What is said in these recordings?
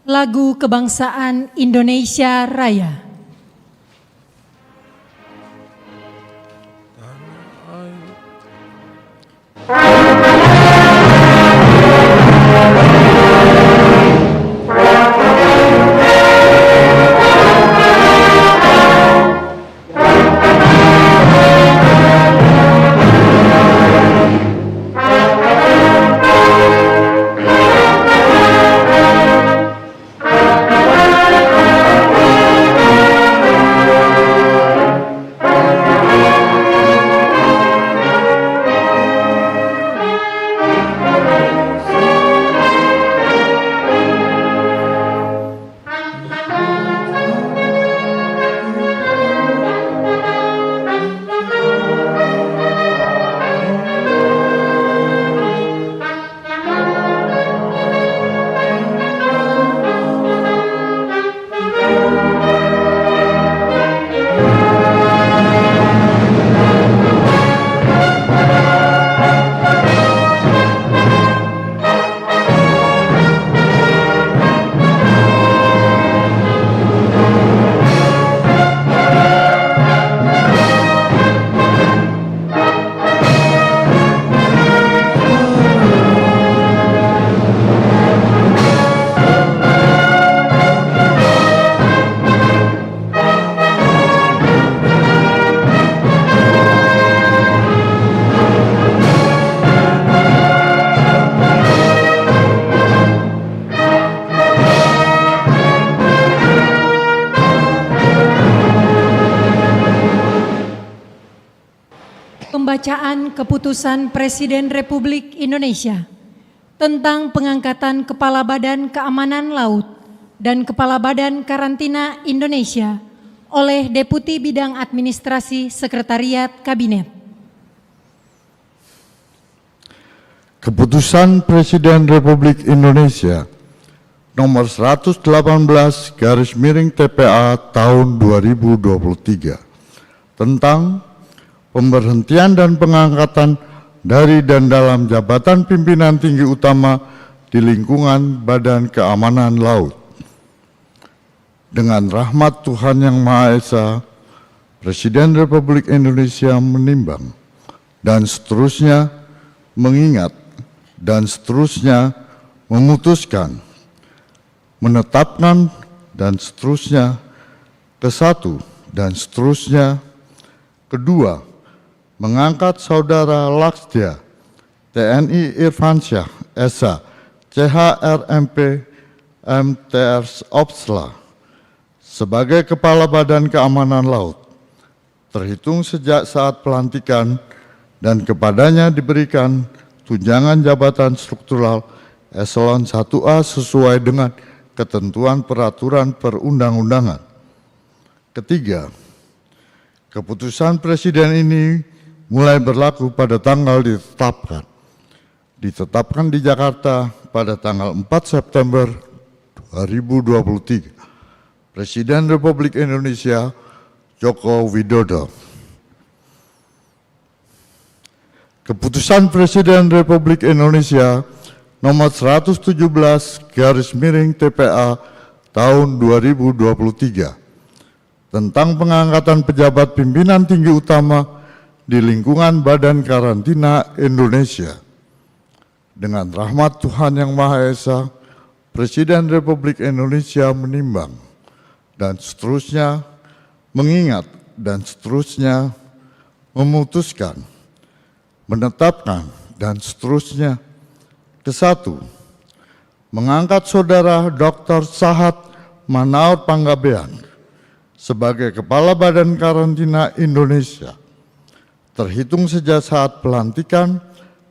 Lagu Kebangsaan Indonesia Raya. Pembacaan Keputusan Presiden Republik Indonesia tentang pengangkatan Kepala Badan Keamanan Laut dan Kepala Badan Karantina Indonesia oleh Deputi Bidang Administrasi Sekretariat Kabinet. Keputusan Presiden Republik Indonesia nomor 118/TPA tahun 2023 tentang pemberhentian dan pengangkatan dari dan dalam jabatan pimpinan tinggi utama di lingkungan Badan Keamanan Laut. Dengan rahmat Tuhan Yang Maha Esa, Presiden Republik Indonesia menimbang dan seterusnya mengingat dan seterusnya memutuskan, menetapkan dan seterusnya, ke-1 dan seterusnya, kedua, mengangkat Saudara Laksdia TNI Irfansyah Esa CHRMP MTR Opsla sebagai Kepala Badan Keamanan Laut terhitung sejak saat pelantikan dan kepadanya diberikan tunjangan jabatan struktural eselon 1A sesuai dengan ketentuan peraturan perundang-undangan. Ketiga, keputusan Presiden ini mulai berlaku pada tanggal ditetapkan di Jakarta pada tanggal 4 September 2023. Presiden Republik Indonesia Joko Widodo. Keputusan Presiden Republik Indonesia nomor 117/TPA tahun 2023 tentang pengangkatan pejabat pimpinan tinggi utama di lingkungan Badan Karantina Indonesia. Dengan rahmat Tuhan Yang Maha Esa, Presiden Republik Indonesia menimbang dan seterusnya mengingat dan seterusnya memutuskan, menetapkan dan seterusnya, ke-1, mengangkat Saudara Dr. Sahat Manaut Panggabean sebagai Kepala Badan Karantina Indonesia terhitung sejak saat pelantikan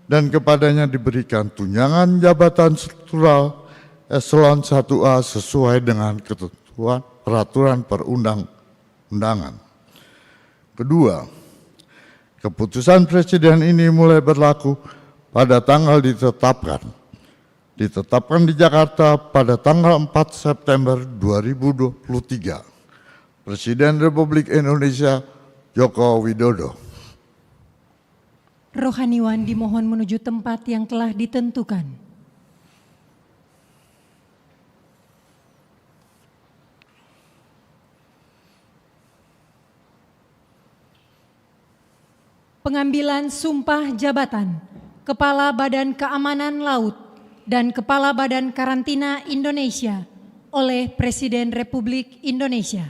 dan kepadanya diberikan tunjangan jabatan struktural eselon 1A sesuai dengan ketentuan peraturan perundang-undangan. Kedua, keputusan Presiden ini mulai berlaku pada tanggal ditetapkan di Jakarta pada tanggal 4 September 2023. Presiden Republik Indonesia Joko Widodo. Rohaniwan dimohon menuju tempat yang telah ditentukan. pengambilan sumpah jabatan Kepala Badan Keamanan Laut dan Kepala Badan Karantina Indonesia oleh Presiden Republik Indonesia.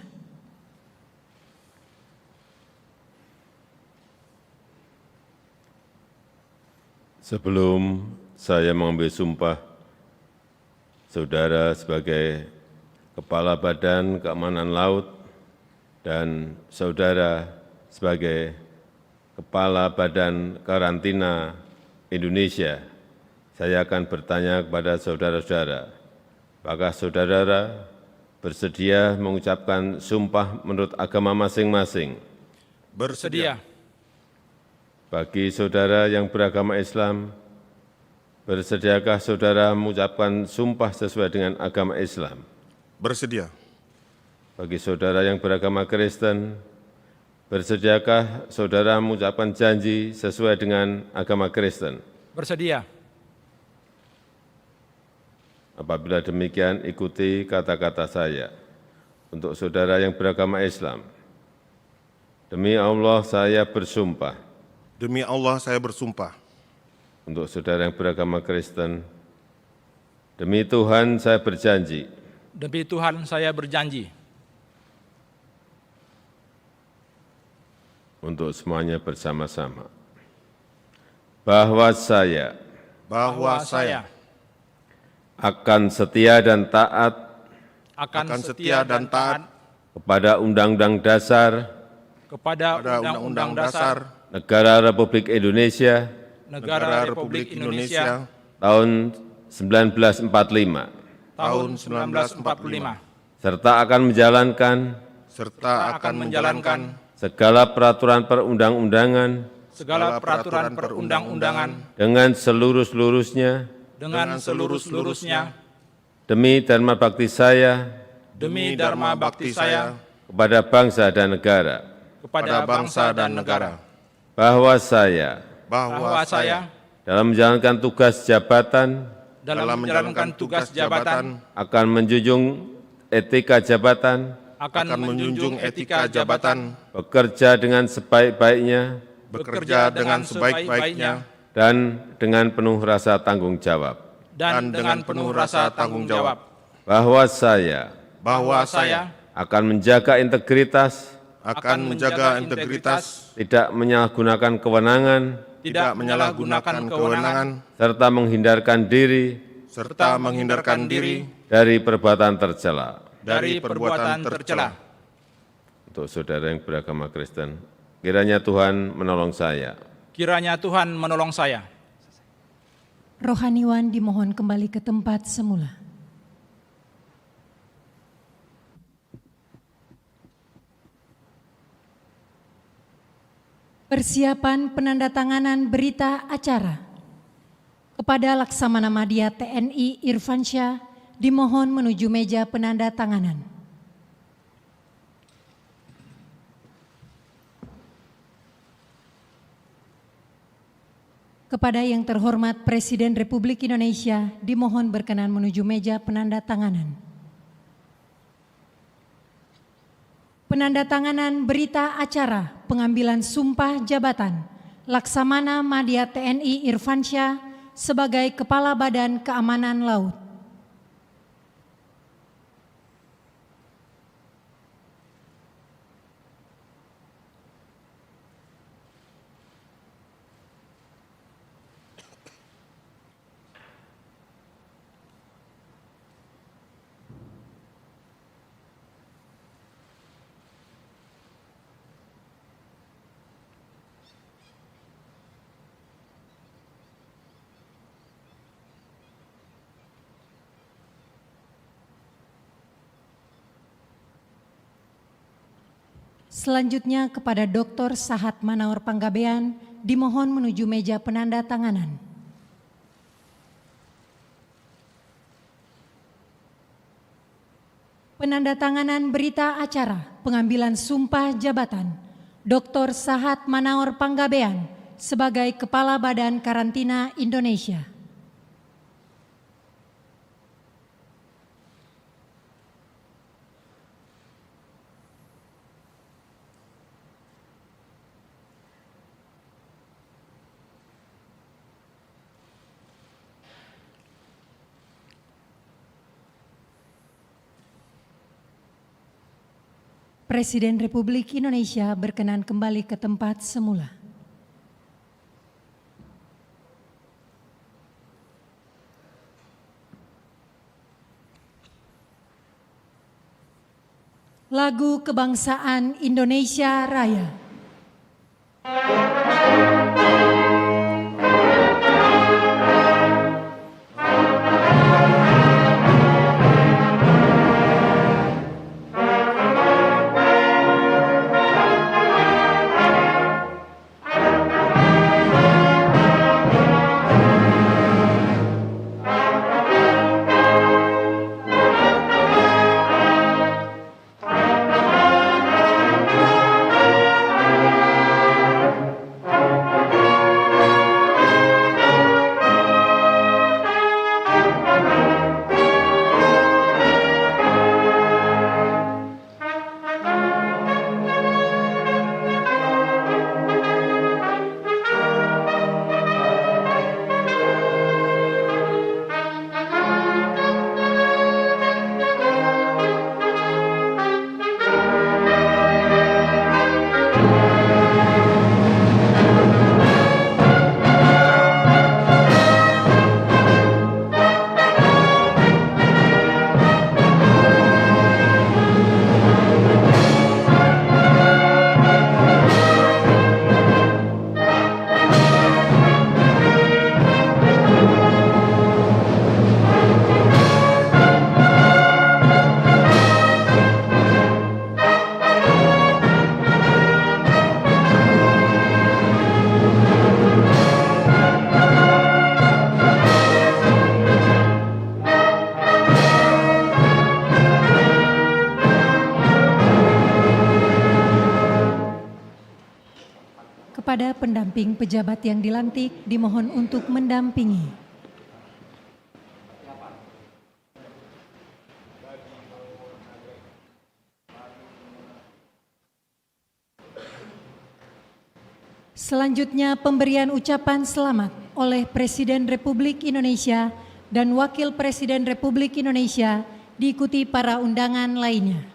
Sebelum saya mengambil sumpah, saudara sebagai Kepala Badan Keamanan Laut dan saudara sebagai Kepala Badan Karantina Indonesia, saya akan bertanya kepada saudara-saudara, apakah saudara bersedia mengucapkan sumpah menurut agama masing-masing? Bersedia. Bagi saudara yang beragama Islam, bersediakah saudara mengucapkan sumpah sesuai dengan agama Islam? Bersedia. Bagi saudara yang beragama Kristen, bersediakah saudara mengucapkan janji sesuai dengan agama Kristen? Bersedia. Apabila demikian, ikuti kata-kata saya. Untuk saudara yang beragama Islam, demi Allah saya bersumpah. Demi Allah saya bersumpah. Untuk saudara yang beragama Kristen, demi Tuhan saya berjanji. Demi Tuhan saya berjanji. Untuk semuanya bersama-sama. Bahwa saya akan setia dan taat akan setia dan taat kepada Undang-Undang Dasar kepada Undang-Undang Dasar Negara Republik Indonesia Negara Republik Indonesia tahun 1945, tahun 1945, serta akan menjalankan segala peraturan perundang-undangan segala peraturan perundang-undangan dengan seluruh-seluruhnya demi dharma bakti saya demi dharma bakti saya kepada bangsa dan negara, kepada bangsa dan negara, bahwa saya dalam menjalankan tugas jabatan akan menjunjung etika jabatan, bekerja dengan sebaik-baiknya dan dengan penuh rasa tanggung jawab. Bahwa saya akan menjaga integritas, tidak menyalahgunakan kewenangan, serta menghindarkan diri dari perbuatan tercela. Untuk saudara yang beragama Kristen, kiranya Tuhan menolong saya. Rohaniwan dimohon kembali ke tempat semula. Persiapan penandatanganan berita acara kepada Laksamana Madya TNI Irfansyah dimohon menuju meja penandatanganan. Kepada yang terhormat Presiden Republik Indonesia dimohon berkenan menuju meja penandatanganan. Penandatanganan berita acara pengambilan sumpah jabatan Laksamana Madya TNI Irfansyah sebagai Kepala Badan Keamanan Laut. Selanjutnya kepada Dr. Sahat Manaor Panggabean dimohon menuju meja penandatanganan. Penandatanganan berita acara pengambilan sumpah jabatan Dr. Sahat Manaor Panggabean sebagai Kepala Badan Karantina Indonesia. Presiden Republik Indonesia berkenan kembali ke tempat semula. Lagu Kebangsaan Indonesia Raya. Kepada pendamping pejabat yang dilantik dimohon untuk mendampingi. Selanjutnya pemberian ucapan selamat oleh Presiden Republik Indonesia dan Wakil Presiden Republik Indonesia diikuti para undangan lainnya.